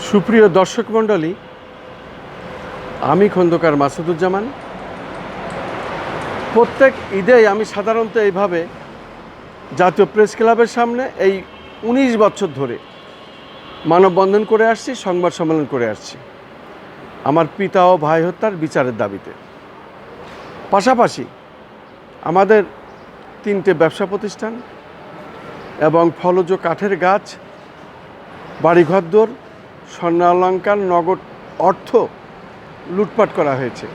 সুপ্রিয় দর্শক মণ্ডলী, আমি খন্দকার মাসুদুজ্জামান। প্রত্যেক ঈদেই আমি সাধারণত এইভাবে জাতীয় প্রেস ক্লাবের সামনে এই ১৯ বছর ধরে মানববন্ধন করে আসছি, সংবাদ সম্মেলন করে আসছি আমার পিতা ও ভাই হত্যার বিচারের দাবিতে। পাশাপাশি আমাদের ৩টে ব্যবসা প্রতিষ্ঠান এবং ফলজ কাঠের গাছ, বাড়িঘরদোর, স্বর্ণালংকার, নগদ অর্থ লুটপাট করা হয়েছে।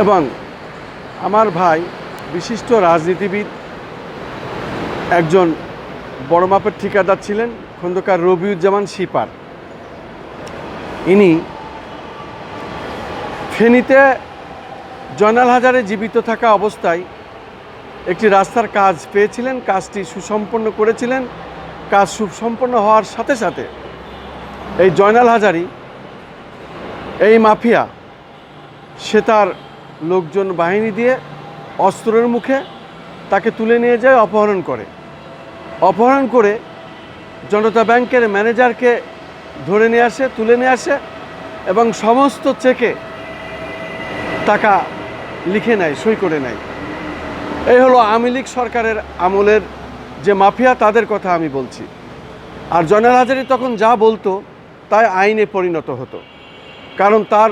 এবং আমার ভাই বিশিষ্ট রাজনীতিবিদ, একজন বড় মাপের ঠিকাদার ছিলেন, খন্দকার রবিউজ্জামান শিপার। ইনি ফেনীতে জয়নাল হাজারে জীবিত থাকা অবস্থায় একটি রাস্তার কাজ পেয়েছিলেন, কাজটি সুসম্পন্ন করেছিলেন। কাজ সুসম্পন্ন হওয়ার সাথে সাথে এই জয়নাল হাজারি, এই মাফিয়া, সে তার লোকজন বাহিনী দিয়ে অস্ত্রের মুখে তাকে তুলে নিয়ে যায়, অপহরণ করে জনতা ব্যাংকের ম্যানেজারকে ধরে নিয়ে আসে, তুলে নিয়ে আসে এবং সমস্ত চেকে টাকা লিখে নেয়, সই করে নেয়। এই হলো আওয়ামী লীগ সরকারের আমলের যে মাফিয়া, তাদের কথা আমি বলছি। আর জয়নাল হাজারি তখন যা বলতো তাই আইনে পরিণত হতো, কারণ তার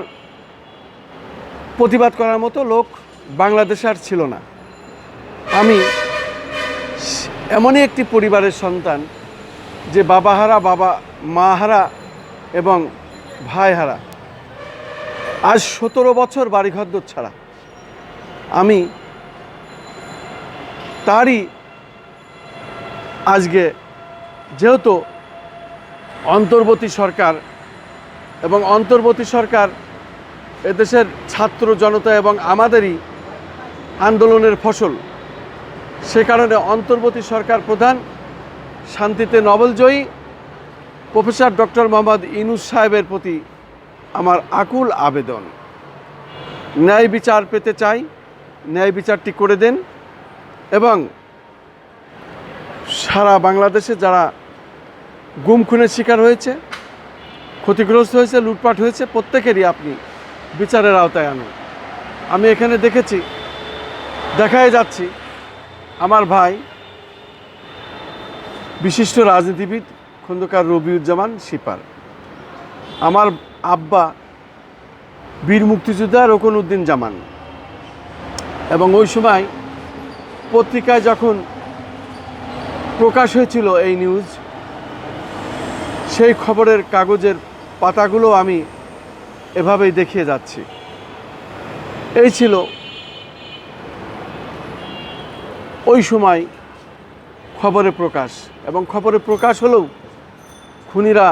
প্রতিবাদ করার মতো লোক বাংলাদেশে আর ছিল না। আমি এমনই একটি পরিবারের সন্তান যে বাবা হারা, মা হারা এবং ভাই হারা। আজ ১৭ বছর বাড়িঘরদোর ছাড়া। আমি তারই আজকে, যেহেতু অন্তর্বর্তী সরকার এবং অন্তর্বর্তী সরকার এদেশের ছাত্র জনতা এবং আমাদেরই আন্দোলনের ফসল, সে কারণে অন্তর্বর্তী সরকার প্রধান, শান্তিতে নোবেলজয়ী প্রফেসর ডক্টর মোহাম্মদ ইউনূস সাহেবের প্রতি আমার আকুল আবেদন, ন্যায় বিচার পেতে চাই, ন্যায় বিচারটি করে দেন। এবং সারা বাংলাদেশে যারা গুম খুনের শিকার হয়েছে, ক্ষতিগ্রস্ত হয়েছে, লুটপাট হয়েছে, প্রত্যেকেরই আপনি বিচারের আওতায় আনুন। আমি এখানে দেখাই যাচ্ছি আমার ভাই বিশিষ্ট রাজনীতিবিদ খন্দকার রবিউজ্জামান শিপার, আমার আব্বা বীর মুক্তিযোদ্ধা রুকনউদ্দিন জামান। এবং ওই সময় পত্রিকায় যখন প্রকাশ হয়েছিল এই নিউজ, সেই খবরের কাগজের পাতাগুলো আমি এভাবেই দেখিয়ে যাচ্ছি। এই ছিল ওই সময় খবরে প্রকাশ, এবং খবরে প্রকাশ হলেও খুনিরা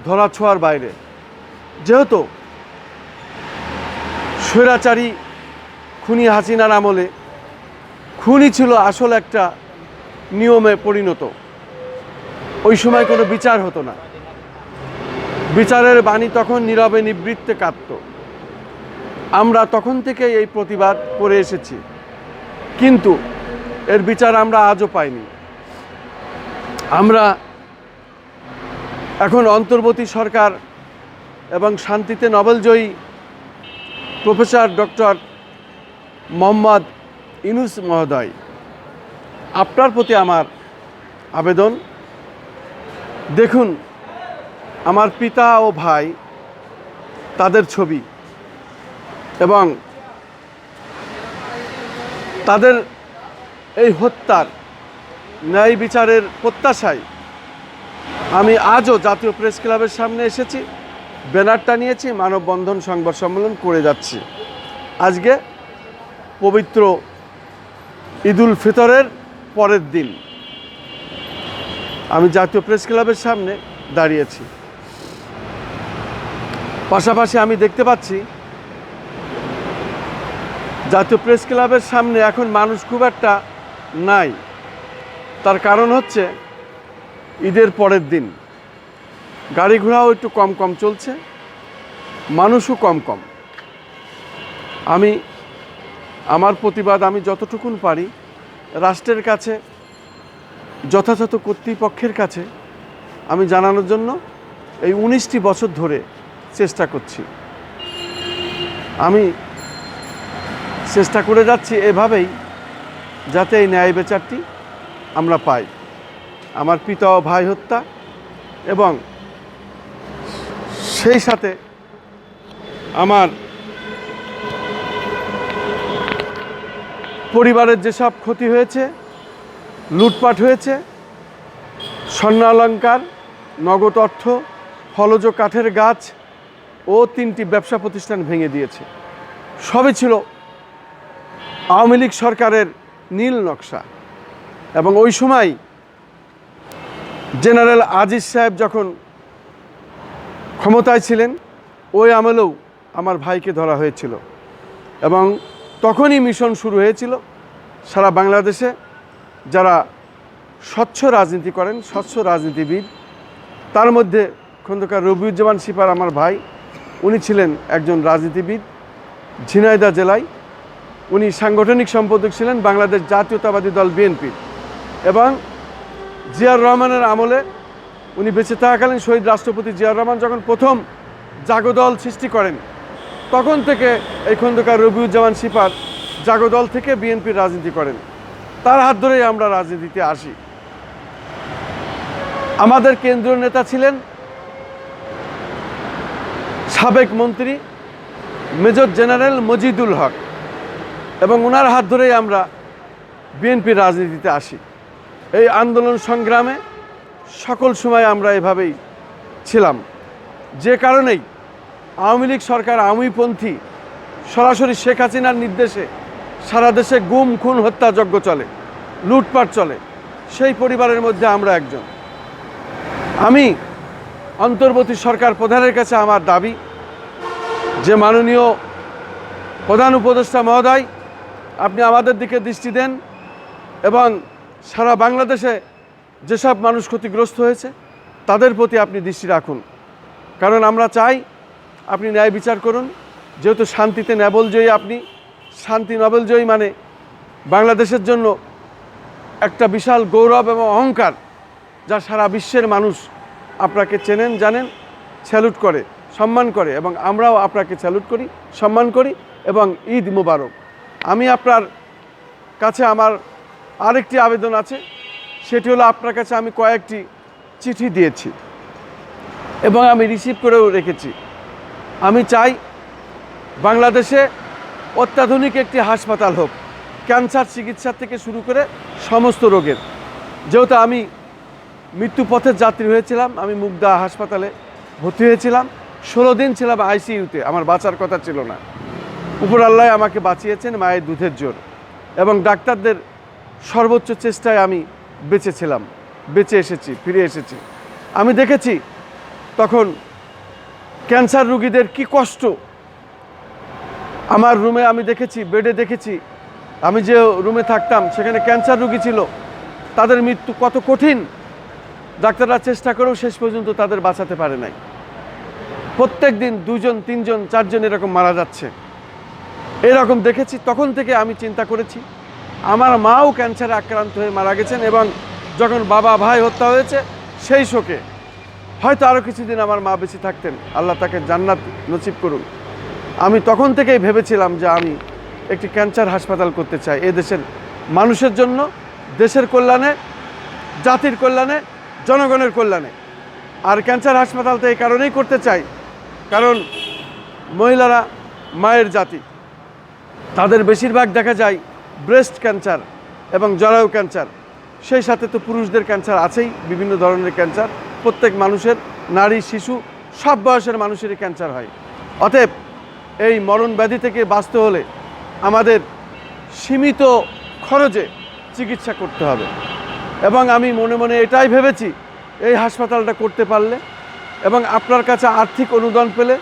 ধরাছোঁয়ার বাইরে। যেহেতু স্বৈরাচারী খুনি হাসিনার আমলে খুনি ছিল আসল একটা নিয়মে পরিণত, ওই সময় কোনো বিচার হতো না। বিচারের বাণী তখন নীরবে নিবৃত্তে কাঁদত। আমরা তখন থেকে এই প্রতিবাদ করে এসেছি, কিন্তু এর বিচার আমরা আজও পাইনি। আমরা এখন অন্তর্বর্তী সরকার এবং শান্তিতে নোবেলজয়ী প্রফেসর ডক্টর মোহাম্মদ ইউনূস মহোদয়, আপনার প্রতি আমার আবেদন, দেখুন আমার পিতা ও ভাই, তাদের ছবি এবং তাদের এই হত্যার ন্যায় বিচারের প্রত্যাশায় আমি আজও জাতীয় প্রেস ক্লাবের সামনে এসেছি, ব্যানারটা নিয়েছি, মানববন্ধন, সংবাদ সম্মেলন করে যাচ্ছি। আজকে পবিত্র ঈদুল ফিতরের পরের দিন আমি জাতীয় প্রেস ক্লাবের সামনে দাঁড়িয়েছি। পাশাপাশি আমি দেখতে পাচ্ছি জাতীয় প্রেস ক্লাবের সামনে এখন মানুষ খুব একটা নাই। তার কারণ হচ্ছে ঈদের পরের দিন, গাড়ি ঘোড়াও একটু কম চলছে, মানুষও কম। আমি আমার প্রতিবাদ আমি যতটুকুন পারি রাষ্ট্রের কাছে, যথাযথ কর্তৃপক্ষের কাছে আমি জানানোর জন্য এই 19টি বছর ধরে চেষ্টা করছি। আমি চেষ্টা করে যাচ্ছি এভাবেই, যাতে এই ন্যায় বিচারটি আমরা পাই। আমার পিতা ও ভাই হত্যা এবং সেই সাথে আমার পরিবারের যেসব ক্ষতি হয়েছে, লুটপাট হয়েছে, স্বর্ণালঙ্কার, নগদ অর্থ, ফলজ কাঠের গাছ ও 3টি ব্যবসা প্রতিষ্ঠান ভেঙে দিয়েছে। সবই ছিল আওয়ামী লীগ সরকারের নীল নকশা। এবং ওই সময় জেনারেল আজিজ সাহেব যখন ক্ষমতায় ছিলেন, ওই আমলেও আমার ভাইকে ধরা হয়েছিল এবং তখনই মিশন শুরু হয়েছিল সারা বাংলাদেশে যারা স্বচ্ছ রাজনীতি করেন, স্বচ্ছ রাজনীতিবিদ, তার মধ্যে খন্দকার রবিউজ্জামান সিপার আমার ভাই, উনি ছিলেন একজন রাজনীতিবিদ ঝিনাইদহ জেলায়। উনি সাংগঠনিক সম্পাদক ছিলেন বাংলাদেশ জাতীয়তাবাদী দল বিএনপি এবং জিয়াউর রহমানের আমলে উনি বেঁচে থাকাকালীন শহীদ রাষ্ট্রপতি জিয়াউর রহমান যখন প্রথম জাগদল সৃষ্টি করেন, তখন থেকে এই খন্দকার রবিউজ্জামান সিপার জাগদল থেকে বিএনপির রাজনীতি করেন। তার হাত ধরেই আমরা রাজনীতিতে আসি। আমাদের কেন্দ্রীয় নেতা ছিলেন সাবেক মন্ত্রী মেজর জেনারেল মজিদুল হক এবং ওনার হাত ধরেই আমরা বিএনপির রাজনীতিতে আসি। এই আন্দোলন সংগ্রামে সকল সময় আমরা এভাবেই ছিলাম, যে কারণেই আওয়ামী লীগ সরকার আওয়ামীপন্থী সরাসরি শেখ হাসিনার নির্দেশে সারা দেশে গুম খুন হত্যাযজ্ঞ চলে, লুটপাট চলে। সেই পরিবারের মধ্যে আমরা একজন। আমি অন্তর্বর্তী সরকার প্রধানের কাছে আমার দাবি যে মাননীয় প্রধান উপদেষ্টা মহোদয়, আপনি আমাদের দিকে দৃষ্টি দেন এবং সারা বাংলাদেশে যেসব মানুষ ক্ষতিগ্রস্ত হয়েছে তাদের প্রতি আপনি দৃষ্টি রাখুন। কারণ আমরা চাই আপনি ন্যায় বিচার করুন। যেহেতু শান্তিতে নোবেলজয়ী, আপনি শান্তি নোবেলজয়ী মানে বাংলাদেশের জন্য একটা বিশাল গৌরব এবং অহংকার, যা সারা বিশ্বের মানুষ আপনাকে চেনেন, জানেন, স্যালুট করে, সম্মান করে এবং আমরাও আপনাকে স্যালুট করি, সম্মান করি এবং ঈদ মোবারক। আমি আপনার কাছে আমার আরেকটি আবেদন আছে, সেটি হলো আপনার কাছে আমি কয়েকটি চিঠি দিয়েছি এবং আমি রিসিভ করেও রেখেছি। আমি চাই বাংলাদেশে অত্যাধুনিক একটি হাসপাতাল হোক, ক্যান্সার চিকিৎসা থেকে শুরু করে সমস্ত রোগের। যেহেতু আমি মৃত্যুপথের যাত্রী হয়েছিলাম, আমি মুগদা হাসপাতালে ভর্তি হয়েছিলাম, 16 দিন ছিলাম আইসিইউতে, আমার বাঁচার কথা ছিল না। উপর আল্লাহ আমাকে বাঁচিয়েছেন মায়ের দুধের জোর এবং ডাক্তারদের সর্বোচ্চ চেষ্টায় আমি বেঁচেছিলাম, বেঁচে এসেছি, ফিরে এসেছি। আমি দেখেছি তখন ক্যান্সার রোগীদের কি কষ্ট। আমার রুমে আমি দেখেছি, বেডে দেখেছি, আমি যে রুমে থাকতাম সেখানে ক্যান্সার রোগী ছিল, তাদের মৃত্যু কত কঠিন। ডাক্তাররা চেষ্টা করেও শেষ পর্যন্ত তাদের বাঁচাতে পারে নাই। প্রত্যেক দিন 2 জন 3 জন 4 জন এরকম মারা যাচ্ছে, এরকম দেখেছি। তখন থেকে আমি চিন্তা করেছি, আমার মাও ক্যান্সারে আক্রান্ত হয়ে মারা গেছেন এবং যখন বাবা ভাই হত্যা হয়েছে সেই শোকে হয়তো আরও কিছুদিন আমার মা বেঁচে থাকতেন, আল্লাহ তাকে জান্নাত নসিব করুন। আমি তখন থেকেই ভেবেছিলাম যে আমি একটি ক্যান্সার হাসপাতাল করতে চাই, এ দেশের মানুষের জন্য, দেশের কল্যাণে, জাতির কল্যাণে, জনগণের কল্যাণে। আর ক্যান্সার হাসপাতালটা এই কারণেই করতে চাই, কারণ মহিলারা মায়ের জাতি, তাদের বেশিরভাগ দেখা যায় ব্রেস্ট ক্যান্সার এবং জরায়ু ক্যান্সার। সেই সাথে তো পুরুষদের ক্যান্সার আছেই, বিভিন্ন ধরনের ক্যান্সার। প্রত্যেক মানুষের, নারী, শিশু, সব বয়সের মানুষেরই ক্যান্সার হয়। অতএব এই মরণ ব্যাধি থেকে বাঁচতে হলে আমাদের সীমিত খরচে চিকিৎসা করতে হবে এবং আমি মনে মনে এটাই ভেবেছি, এই হাসপাতালটা করতে পারলে এবং আপনার কাছে আর্থিক অনুদান পেলে,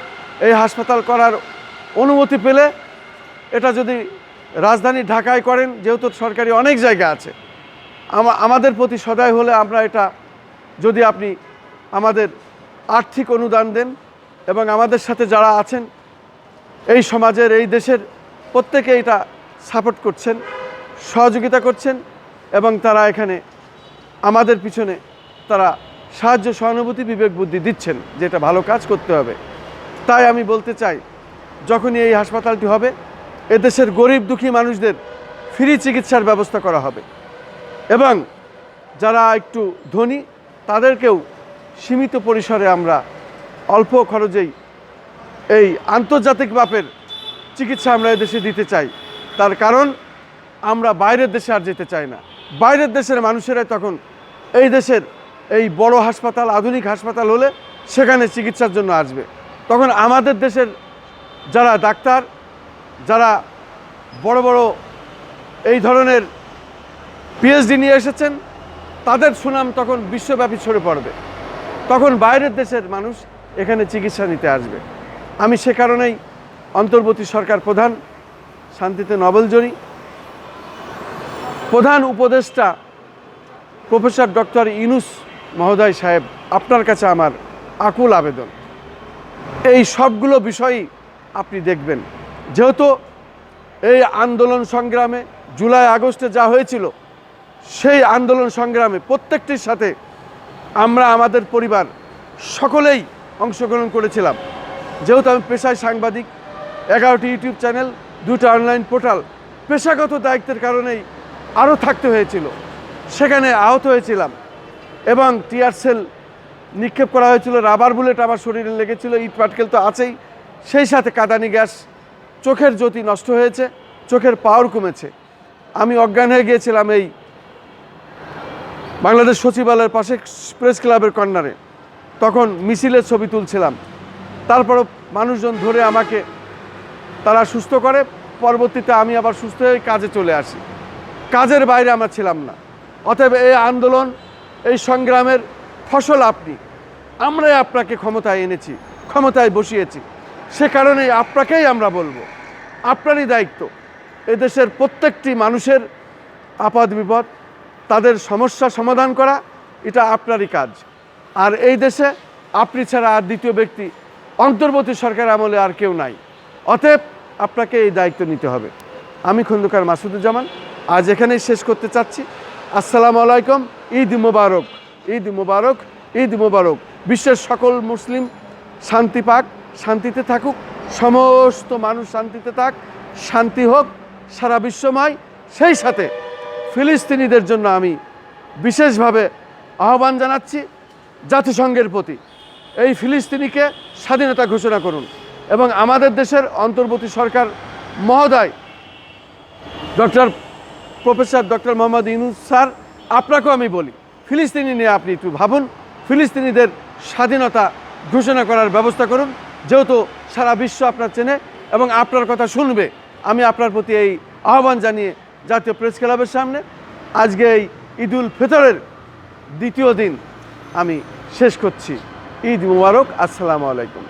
এই হাসপাতাল করার অনুমতি পেলে, এটা যদি রাজধানী ঢাকায় করেন, যেহেতু সরকারি অনেক জায়গা আছে, আমাদের প্রতি সদয় হলে আমরা এটা, যদি আপনি আমাদের আর্থিক অনুদান দেন এবং আমাদের সাথে যারা আছেন এই সমাজের, এই দেশের প্রত্যেকে এটা সাপোর্ট করছেন, সহযোগিতা করছেন, এবং তারা এখানে আমাদের পিছনে তারা সাহায্য, সহানুভূতি, বিবেক বুদ্ধি দিচ্ছেন, যেটা ভালো কাজ করতে হবে। তাই আমি বলতে চাই, যখনই এই হাসপাতালটি হবে, এদেশের গরিব দুঃখী মানুষদের ফ্রি চিকিৎসার ব্যবস্থা করা হবে এবং যারা একটু ধনী তাদেরকেও সীমিত পরিসরে আমরা অল্প খরচেই এই আন্তর্জাতিক মাপের চিকিৎসা আমরা এদেশে দিতে চাই। তার কারণ আমরা বাইরের দেশে আর যেতে চাই না। বাইরের দেশের মানুষেরাই তখন এই দেশের এই বড় হাসপাতাল, আধুনিক হাসপাতাল হলে সেখানে চিকিৎসার জন্য আসবে। তখন আমাদের দেশের যারা ডাক্তার, যারা বড় বড় এই ধরনের পিএইচডি নিয়ে এসেছেন, তাদের সুনাম তখন বিশ্বব্যাপী ছড়ে পড়বে। তখন বাইরের দেশের মানুষ এখানে চিকিৎসা নিতে আসবে। আমি সে কারণেই অন্তর্বর্তী সরকার প্রধান শান্তিতে নভেলজয়ী প্রধান উপদেষ্টা প্রফেসর ডক্টর ইউনূস মহোদয় সাহেব, আপনার কাছে আমার আকুল আবেদন, এই সবগুলো বিষয়ই আপনি দেখবেন। যেহেতু এই আন্দোলন সংগ্রামে জুলাই আগস্টে যা হয়েছিল, সেই আন্দোলন সংগ্রামে প্রত্যেকটির সাথে আমরা আমাদের পরিবার সকলেই অংশগ্রহণ করেছিলাম। যেহেতু আমি পেশায় সাংবাদিক, 11টি ইউটিউব চ্যানেল, 2টা অনলাইন পোর্টাল, পেশাগত দায়িত্বের কারণেই আরও থাকতে হয়েছিল, সেখানে আহত হয়েছিলাম এবং টিয়ার সেল নিক্ষেপ করা হয়েছিল, রাবার বুলেট আমার শরীরে লেগেছিল, ইট পাটকেল তো আছেই, সেই সাথে কাঁদানি গ্যাস, চোখের জ্যোতি নষ্ট হয়েছে, চোখের পাওয়ার কমেছে। আমি অজ্ঞান হয়ে গিয়েছিলাম এই বাংলাদেশ সচিবালয়ের পাশে প্রেস ক্লাবের কর্নারে, তখন মিছিলের ছবি তুলছিলাম। তারপরও মানুষজন ধরে আমাকে তারা সুস্থ করে, পরবর্তীতে আমি আবার সুস্থ হয়ে কাজে চলে আসি। কাজের বাইরে আমরা ছিলাম না। অতএব এই আন্দোলন, এই সংগ্রামের ফসল আপনি, আমরাই আপনাকে ক্ষমতায় এনেছি, ক্ষমতায় বসিয়েছি। সে কারণেই আপনাকেই আমরা বলবো, আপনারই দায়িত্ব এদেশের প্রত্যেকটি মানুষের আপদ বিপদ, তাদের সমস্যা সমাধান করা, এটা আপনারই কাজ। আর এই দেশে আপনি ছাড়া আর দ্বিতীয় ব্যক্তি অন্তর্বর্তী সরকার আমলে আর কেউ নাই। অতএব আপনাকে এই দায়িত্ব নিতে হবে। আমি খন্দকার মাসুদুজ্জামান আজ এখানেই শেষ করতে চাচ্ছি। আসসালামু আলাইকুম। ঈদ মুবারক, ঈদ মুবারক, ঈদ মুবারক। বিশ্বের সকল মুসলিম শান্তি পাক, শান্তিতে থাকুক, সমস্ত মানুষ শান্তিতে থাক, শান্তি হোক সারা বিশ্বময়। সেই সাথে ফিলিস্তিনিদের জন্য আমি বিশেষভাবে আহ্বান জানাচ্ছি জাতিসংঘের প্রতি, এই ফিলিস্তিনিকে স্বাধীনতা ঘোষণা করুন। এবং আমাদের দেশের অন্তর্বর্তী সরকার মহোদয় professor doctor Mohammad Yunus sir, আপনাকেও আমি বলি, ফিলিস্তিনি নিয়ে আপনি একটু ভাবুন, ফিলিস্তিনিদের স্বাধীনতা ঘোষণা করার ব্যবস্থা করুন। যেহেতু সারা বিশ্ব আপনার চেনে এবং আপনার কথা শুনবে, আমি আপনার প্রতি এই আহ্বান জানিয়ে জাতীয় প্রেস ক্লাবের সামনে আজকে এই ঈদুল ফিতরের দ্বিতীয় দিন আমি শেষ করছি। ঈদ মুবারক। আসসালামু আলাইকুম।